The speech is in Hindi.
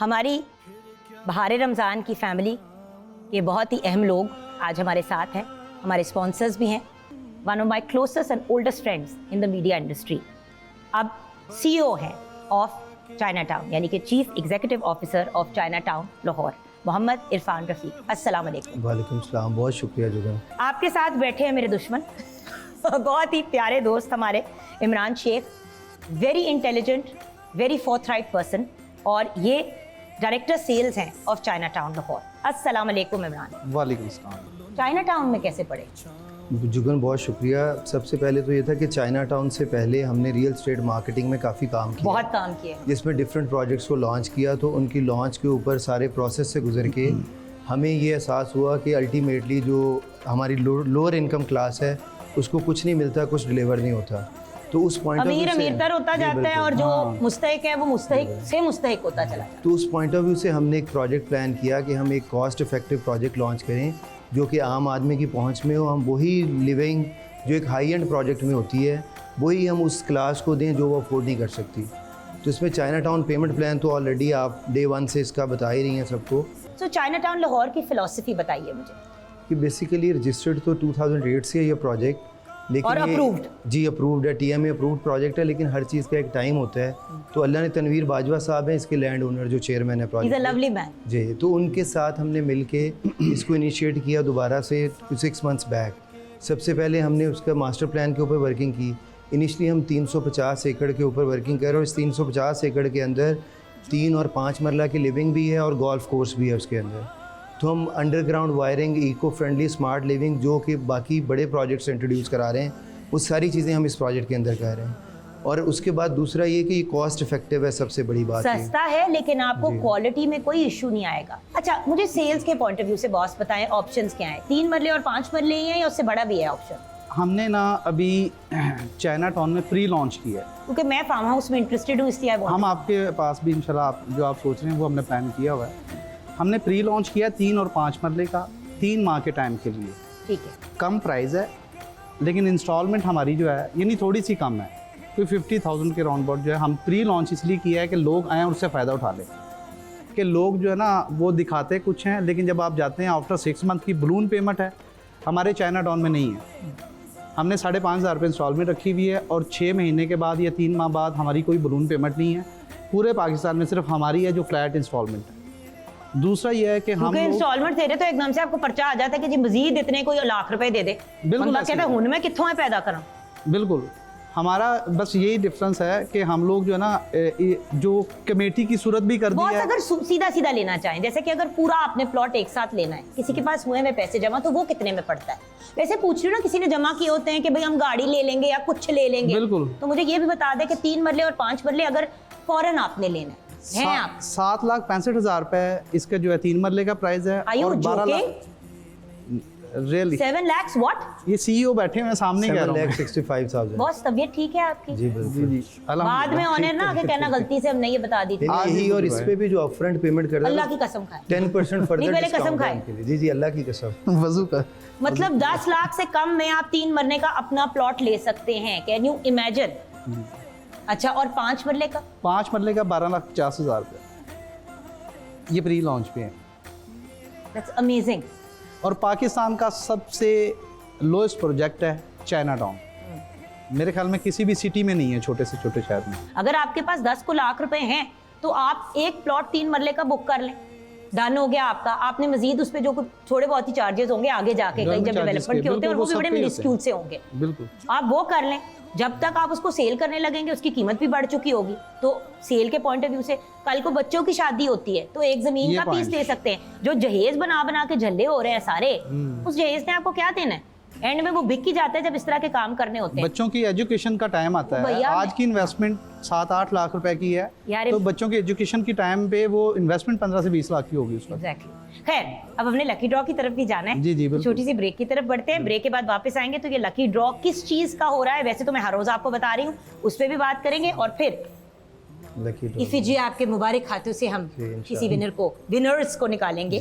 हमारी बहार रमज़ान की फैमिली के बहुत ही अहम लोग आज हमारे साथ हैं, हमारे स्पॉन्सर्स भी हैं। One of my closest and oldest friends in the media industry, अब CEO हैं ऑफ चाइना टाउन, यानी कि chief executive officer of China Town Lahore, Mohammad Irfan Rafiq. अस्सलाम वालेकुम। वालेकुम सलाम, बहुत शुक्रिया जुगन। आपके साथ बैठे हैं मेरे दुश्मन बहुत ही प्यारे दोस्त हमारे Imran Sheikh, very intelligent, very forthright person, और ये डायरेक्टर सेल्स हैं ऑफ चाइना टाउन लाहौर। अस्सलाम वालेकुम इमरान। वालेकुम सलाम। चाइना टाउन में कैसे पढ़े? जुगन बहुत शुक्रिया। सबसे पहले तो ये था कि चाइना टाउन से पहले हमने रियल स्टेट मार्केटिंग में काफ़ी काम किया, बहुत काम किए, जिसमें डिफरेंट प्रोजेक्ट्स को लॉन्च किया। तो उनकी लॉन्च के ऊपर सारे प्रोसेस से गुजर के हमें ये एहसास हुआ कि अल्टीमेटली जो हमारी लोअर इनकम क्लास है उसको कुछ नहीं मिलता, कुछ डिलीवर नहीं होता। तो उस पॉइंट अमीर अमीरतर होता जाता है और जो मुस्तहिक है वो मुस्तहिक से मुस्तहिक होता चला जाता है। तो उस पॉइंट ऑफ व्यू से हमने एक प्रोजेक्ट प्लान किया कि हम एक कॉस्ट इफेक्टिव प्रोजेक्ट लॉन्च करें जो कि आम आदमी की पहुंच में हो। हम वही लिविंग जो एक हाई एंड प्रोजेक्ट में होती है वही हम उस क्लास को दें जो वो अफोर्ड नहीं कर सकती। तो इसमें चाइना टाउन पेमेंट प्लान तो ऑलरेडी आप डे 1 से इसका बता ही रही हैं सबको। तो चाइना टाउन लाहौर की फ़िलॉसफी बताइए मुझे। कि बेसिकली रजिस्टर्ड तो 2008 से है ये प्रोजेक्ट, लेकिन और अप्रूव्ड? जी अप्रूव्ड है, TMA अप्रूव्ड प्रोजेक्ट है, लेकिन हर चीज़ का एक टाइम होता है। तो अल्लाह ने तनवीर बाजवा साहब हैं इसके लैंड ओनर, जो चेयरमैन है प्रोजेक्ट, लवली मैन जी। तो उनके साथ हमने मिलके इसको इनिशिएट किया दोबारा से 6 मंथ्स बैक। सबसे पहले हमने उसका मास्टर प्लान के ऊपर वर्किंग की। इनिशली हम 350 एकड़ के ऊपर वर्किंग कर रहे हैं, और इस 350 एकड़ के अंदर 3 और 5 मरला की लिविंग भी है और गोल्फ कोर्स भी है उसके अंदर। तो हम underground wiring, eco friendly smart living, जो कि बाकी बड़े प्रोजेक्ट्स इंट्रोड्यूस करा रहे हैं, वो सारी चीज़ें हम इस प्रोजेक्ट के अंदर कर रहे हैं। और उसके बाद दूसरा ये कि ये कॉस्ट इफेक्टिव है, सबसे बड़ी बात सस्ता है, लेकिन आपको क्वालिटी में कोई इशू नहीं आएगा। अच्छा, मुझे सेल्स के पॉइंट ऑफ व्यू से बॉस बताएं, ऑप्शंस क्या हैं? 3 मरले और 5 मरले ही हैं या उससे बड़ा भी है ऑप्शन? हमने ना अभी चाइना टाउन में प्री लॉन्च किया है, क्योंकि मैं फार्म हाउस में इंटरेस्टेड हूँ, इसलिए हम आपके पास भी इंशाल्लाह जो आप सोच रहे हैं वो हमने प्लान किया हुआ है। हमने प्री लॉन्च किया 3 और 5 मरले का 3 माह के टाइम के लिए। ठीक है, कम प्राइस है, लेकिन इंस्टॉलमेंट हमारी जो है यानी थोड़ी सी कम है, कोई 50,000 के राउंड अबाउट जो है। हम प्री लॉन्च इसलिए किया है कि लोग आएँ और उससे फ़ायदा उठा लें। कि लोग जो है ना वो दिखाते कुछ हैं, लेकिन जब आप जाते हैं आफ्टर 6 मंथ की बलून पेमेंट है, हमारे चाइना टाउन में नहीं है। हमने 5,500 रुपये इंस्टॉलमेंट रखी हुई है, और 6 महीने के बाद या 3 माह बाद हमारी कोई बलून पेमेंट नहीं है। पूरे पाकिस्तान में सिर्फ हमारी है जो फ्लैट इंस्टॉलमेंट है। दूसरा ये है कि हम इंस्टॉलमेंट दे रहे तो एकदम से आपको पर्चा आ जाता है कि जी मजीद इतने कोई लाख रुपए दे दे। बिल्कुल कहता है हुन मैं कित्थों है पैदा करा। बिल्कुल, हमारा बस यही डिफरेंस है कि हम लोग जो है ना जो कमेटी की सूरत भी कर दी है। अगर सीधा सीधा लेना चाहें, जैसे कि अगर पूरा आपने प्लॉट एक साथ लेना है, किसी के पास हुए में पैसे जमा, तो वो कितने में पड़ता है? वैसे पूछ रही हूँ ना, किसी ने जमा किए होते हैं कि भाई हम गाड़ी ले लेंगे या कुछ ले लेंगे। बिल्कुल, तो मुझे ये भी बता दें कि 3 मरले और 5 मरले अगर फौरन आपने लेना है आप 7,65,000 रुपए इसका जो है 3 मरले का प्राइस है, और 12 लाख रियली 7 lakhs व्हाट? ये CEO बैठे हुए सामने कह रहा हूं 7,65,000। बॉस तबीयत ठीक है आपकी? जी बिल्कुल। बाद में ऑनर ना आके कहना गलती से हमने ये बता दी थी। यही, और इस पे भी जो अपफ्रंट पेमेंट कर रहा है, अल्लाह की कसम खाए 10% फर्दर पहले कसम खाए। जी अल्लाह की कसम। वजू का मतलब 10 लाख से कम में आप 3 मरने का अपना प्लॉट ले सकते हैं। Can you imagine? अच्छा, और 5 मरले का? 5 मरले का 12,50,000 रुपये, ये प्री लॉन्च पे है। That's amazing. और पाकिस्तान का सबसे लोएस्ट प्रोजेक्ट है चाइना टाउन। मेरे ख्याल में किसी भी सिटी में नहीं है, छोटे से छोटे शहर में। अगर आपके पास 10 लाख रुपए हैं तो आप एक प्लॉट 3 मरले का बुक कर लें, डन हो गया आपका। आपने मजीद उस पे जो कुछ थोड़े बहुत ही चार्जेस होंगे आगे जाके कहीं जब डेवलपमेंट के होते हैं, और वो भी बड़े मिनिस्क्यूल से होंगे, बिल्कुल आप वो कर लें। जब तक आप उसको सेल करने लगेंगे उसकी कीमत भी बढ़ चुकी होगी। तो सेल के पॉइंट ऑफ व्यू से कल को बच्चों की शादी होती है तो एक जमीन का पीस ले सकते हैं। जो जहेज बना बना के झल्ले हो रहे हैं सारे, उस जहेज ने आपको क्या देना है? एंड में वो बिक ही जाता है जब इस तरह के काम करने होते हैं। बच्चों की एजुकेशन का टाइम आता है। आज की इन्वेस्टमेंट 7-8 लाख रुपए की है, तो बच्चों की एजुकेशन की टाइम पे वो इन्वेस्टमेंट 15 से 20 लाख की होगी उसका। एग्जैक्टली। खैर, अब हमने लकी ड्रॉ की तरफ भी जाना है। जी बिल्कुल। छोटी सी ब्रेक की तरफ बढ़ते हैं। ब्रेक के बाद वापस आएंगे तो ये लकी ड्रॉ किस चीज का हो रहा है, वैसे तो मैं हर रोज आपको बता रही हूँ, उस पर भी बात करेंगे, और फिर लकी ड्रॉ इफिजी आपके मुबारक खातों से हम किसी विनर्स को निकालेंगे।